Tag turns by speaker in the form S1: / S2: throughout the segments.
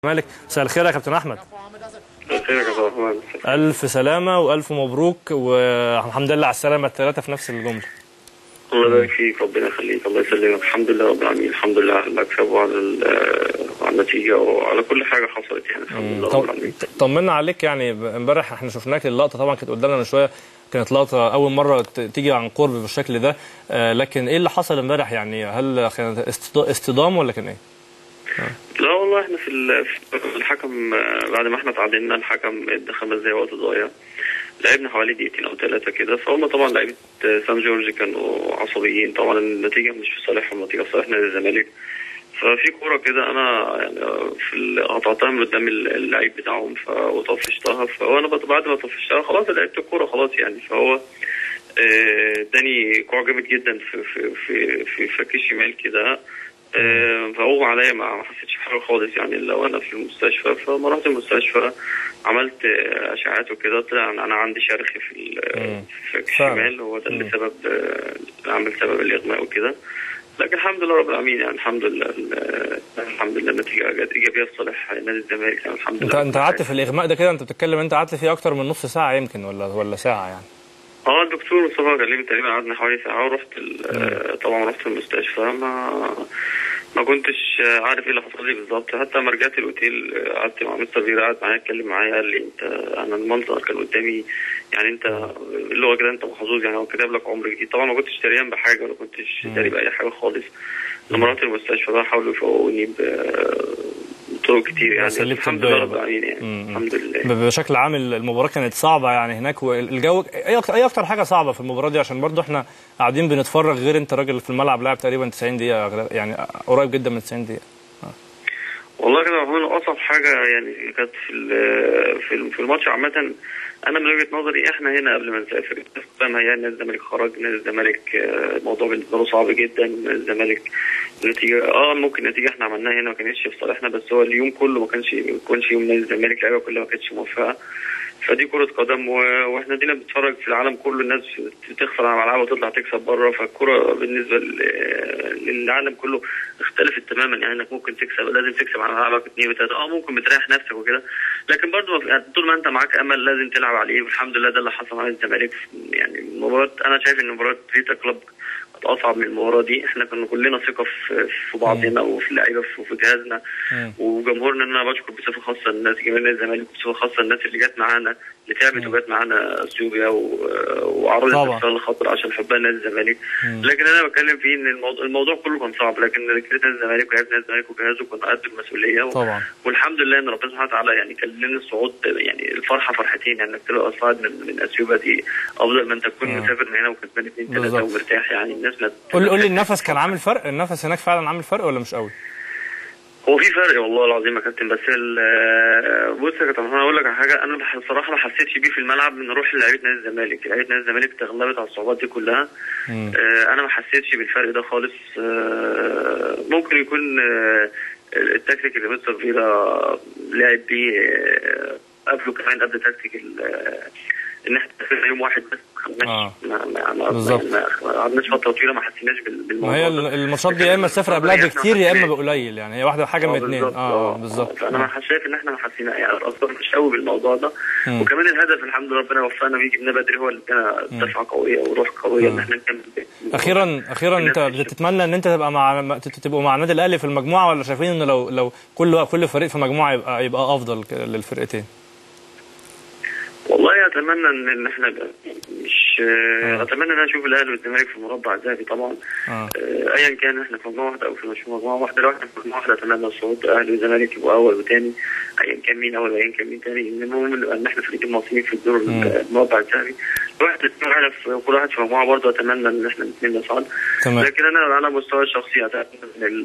S1: مالك، مساء الخير يا كابتن احمد.
S2: خير يا كابتن الرحمن.
S1: الف سلامه والف مبروك والحمد لله على السلامه الثلاثه في نفس الجمله.
S2: الله يبارك فيك، ربنا يخليك، الله يسلمك. الحمد لله رب العالمين، الحمد لله على المكسب وعلى النتيجه وعلى كل حاجه حصلت، يعني الحمد لله رب العالمين.
S1: طمنا عليك، يعني امبارح احنا شفناك، اللقطه طبعا كانت قدامنا من شويه، كانت لقطه اول مره تيجي عن قرب بالشكل ده، لكن ايه اللي حصل امبارح؟ يعني هل كان اصطدام ولا كان ايه؟
S2: لا والله احنا في الحكم بعد ما احنا تعادلنا الحكم ادى 5 دقايق وقت ضايع، لعبنا حوالي دقيقتين او 3 كده، فهم طبعا لعيبه سان جورج كانوا عصبيين، طبعا النتيجه مش في صالحهم، النتيجه في صالح نادي الزمالك. ففي كوره كده انا يعني قطعتها من قدام اللعيب بتاعهم وطفشتها، وانا بعد ما طفشتها خلاص لعبت الكوره خلاص يعني، فهو اداني كوره جامد جدا في فك الشمال كده، فهو عليا ما حسيتش بحاجه خالص يعني. لو انا في المستشفى، فما رحت المستشفى عملت اشعاعات وكده، طلع انا عندي شرخ في فك الشمال، هو ده اللي سبب الاغماء وكده. لكن الحمد لله رب العالمين، يعني الحمد لله النتيجه جت ايجابيه في صالح نادي الزمالك، يعني الحمد لله.
S1: انت قعدت في الاغماء ده كده، انت بتتكلم انت قعدت فيه اكتر من نص ساعه يمكن ولا ساعه يعني؟
S2: الدكتور مصطفى كلمني تقريبا، قعدنا حوالي ساعه، ورحت طبعا رحت المستشفى، ما كنتش عارف ايه اللي حصل لي بالظبط. حتى لما رجعت الاوتيل قعدت مع مستر فيرا، قعد معايا اتكلم معايا، قال لي انا المنظر كان قدامي، يعني انت اللي هو كده انت محظوظ، يعني هو كاتب لك عمر جديد. طبعا ما كنتش دريان بحاجه، ولا كنتش داري باي حاجه خالص. لما رحت المستشفى بقى حاولوا يفوقوني بطرق كتير، يعني الحمد لله رب العالمين، يعني الحمد لله.
S1: بشكل عام المباراه كانت صعبه يعني هناك، والجو اي اكتر حاجه صعبه في المباراه دي؟ عشان برضو احنا قاعدين بنتفرج، غير انت راجل في الملعب لاعب تقريبا 90 دقيقه، يعني قريب جدا من 90 دقيقه.
S2: والله كده هو اصعب حاجه يعني كانت في الماتش عامه. انا من وجهه نظري احنا هنا قبل ما نسافر فاهم، هي نادي الزمالك خرج، نادي الزمالك الموضوع بالنسبه له صعب جدا. الزمالك نتيجه ممكن نتيجه احنا عملناها هنا ما كانتش في صالحنا، بس هو اليوم كله ما كانش يوم نادي الزمالك، اللعيبه كلها ما كانتش موفقه. فدي كرة قدم، واحنا دينا بنتفرج في العالم كله، الناس بتخسر على ملعبها وتطلع تكسب بره، فالكرة بالنسبة للعالم كله اختلفت تماما، يعني انك ممكن تكسب، لازم تكسب على ملعبك 2 و3، ممكن بتريح نفسك وكده، لكن برضه طول ما انت معاك امل لازم تلعب عليه، والحمد لله ده اللي حصل مع الزمالك. يعني المباراة انا شايف ان مباراة فيتا كلوب اصعب من المباراه دي. احنا كنا كلنا ثقه في بعضنا وفي اللعيبه وفي جهازنا وجمهورنا. انا بشكر بصفه خاصه الناس، جماهير نادي الزمالك بصفه خاصه، الناس اللي جت معانا، اللي تعبت وجت معانا اثيوبيا وعرضت نفسها للخطر عشان حبها نادي الزمالك. لكن انا بتكلم فيه ان الموضوع كله كان صعب، لكن رجاله نادي الزمالك ولاعيبه نادي الزمالك وجهازه كنا قد المسؤوليه والحمد لله ان ربنا سبحانه وتعالى يعني كان لنا الصعود، يعني الفرحه فرحتين، يعني انك تبقى صاعد من اثيوبيا دي افضل ما انت تكون مسافر من هنا وكسبان 2-3 ومرتاح، يعني الناس
S1: قول لي النفس كان عامل فرق؟ النفس هناك فعلا عامل فرق ولا مش قوي؟
S2: هو في فرق والله العظيم يا كابتن، بس بص يا كابتن انا اقول لك على حاجه، انا بصراحه ما حسيتش بيه في الملعب من روح لعيبه نادي الزمالك. لعيبه نادي الزمالك تغلبت على الصعوبات دي كلها. انا ما حسيتش بالفرق ده خالص. ممكن يكون التكتيك اللي مستر فيرا لعب بيه قبله كمان، قبل تكتيك ان احنا يوم واحد بس ما قعدناش فتره طويله ما حسيناش بالموضوع.
S1: ما هي الماتشات دي يا اما السفر قبلها بكتير يا اما بقليل، يعني هي واحده حاجه من الاثنين. بالظبط.
S2: فانا شايف ان احنا ما حسينا، يعني اصلا مش قوي بالموضوع ده. وكمان الهدف الحمد لله ربنا وفقنا بيه، جبناه بدري، هو اللي ادانا دفعه قويه وروح قويه ان احنا نكمل.
S1: اخيرا انت بتتمنى ان انت تبقوا مع النادي الاهلي في المجموعه، ولا شايفين ان لو كل فريق في مجموعه يبقى افضل للفرقتين؟
S2: والله اتمنى ان احنا مش اتمنى ان انا اشوف الاهلي والزمالك في المربع الذهبي طبعا. ايا كان احنا في مجموعه واحده او في مجموعه واحده، لو احنا في مجموعه واحده اتمنى الصعود، الاهلي والزمالك يبقوا اول وثاني، ايا كان مين اول وايا كان مين ثاني. المهم ان احنا فريقين مصريين في الدور المربع الذهبي، كل واحد في مجموعه، برضه اتمنى ان احنا الاثنين نصعد. لكن انا على مستوى الشخصي اتمنى ان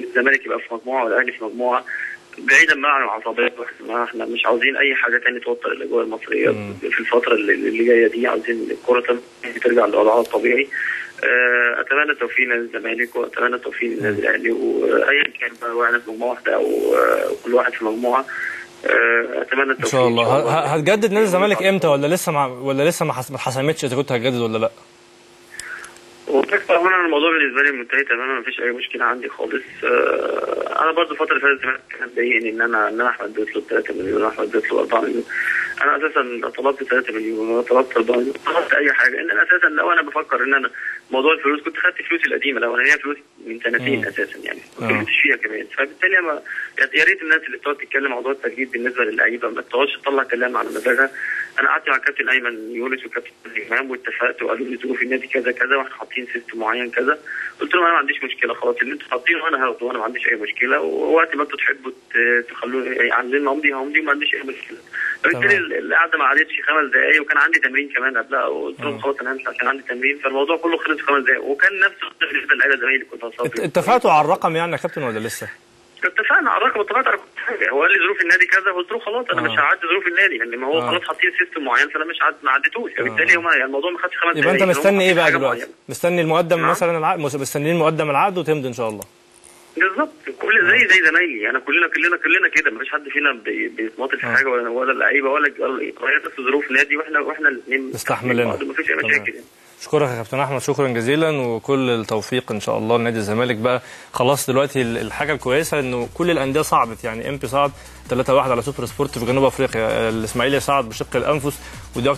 S2: الزمالك يبقى في مجموعه والاهلي في مجموعه، بعيدا بقى عن العصبيات. احنا مش عاوزين اي حاجه ثانيه توتر الاجواء المصريه في الفتره اللي جايه دي، عاوزين الكره ترجع لوضعها الطبيعي. اتمنى التوفيق للزمالك واتمنى التوفيق للنادي الاهلي، وايا كان بقى واحنا في مجموعه واحده او كل واحد في مجموعه، اتمنى التوفيق
S1: ان شاء الله. هتجدد نادي الزمالك امتى، ولا لسه ما حسمتش اذا كنت هتجدد ولا لا؟
S2: طبعا انا الموضوع بالنسبه لي منتهي تماما، مفيش اي مشكله عندي خالص. انا برضو الفتره اللي فاتت كانت مضايقني ان انا احمد اديت له 3 مليون واحمد اديت له 4 مليون. انا اساسا طلبت 3 مليون ولا طلبت 4 مليون، طلبت اي حاجه. ان انا اساسا لو انا بفكر ان انا موضوع الفلوس كنت خدت فلوسي القديمه، لو انا هي فلوس من سنتين اساسا يعني ما كنتش فيها كمان. فبالتالي يا ريت الناس اللي بتقعد تتكلم موضوع التجديد بالنسبه للعيبه ما تقعدش تطلع كلام على مزاجها. انا قعدت مع الكابتن ايمن يونس والكابتن امام واتفقت وقالوا لي ظروف النادي كذا كذا واحنا حاطين سيستم معين كذا. قلت لهم انا ما عنديش مشكله، خلاص اللي انتوا حاطينه انا هاخده وانا ما عنديش اي مشكله، ووقت ما انتوا تحبوا تخلوني عايزين امضي وما عنديش اي مشكله. فبالتالي القعده ما قعدتش 5 دقائق وكان عندي تمرين كمان قبلها، وقلت لهم خلاص انا همشي عشان عندي تمرين. فالموضوع كله خلص في 5 دقائق، وكان نفس بالنسبه للعيبه زمايلي كنت هصفي.
S1: اتفقتوا على الرقم يعني يا كابتن ولا لسه؟
S2: اتفقنا على الرقم، اتفقنا على كل حاجه. هو قال لي ظروف النادي كذا، قلت له خلاص انا مش هعدي ظروف النادي، لان ما هو خلاص حاطين سيستم معين فانا مش ما عديتوش. فبالتالي يعني الموضوع ما خدش 5 دقائق.
S1: يبقى انت مستني ايه بقى دلوقتي؟ مستني المقدم مثلا العقد، مستنيين مقدم العقد وتمضي ان شاء الله.
S2: بالظبط، كل زي زمايلي انا، كلنا كده، مفيش حد فينا بيتماطل في حاجه ولا اللعيبه ولا بس ظروف نادي، واحنا الاثنين
S1: نستحمل
S2: مفيش اي مشاكل يعني.
S1: اشكرك يا كابتن احمد، شكرا جزيلا وكل التوفيق ان شاء الله لنادي الزمالك. بقى خلاص دلوقتي الحاجه الكويسه انه كل الانديه صعدت، يعني امبي صعد 3-1 على سوبر سبورت في جنوب افريقيا، الاسماعيلي صعد بشق الانفس، ودي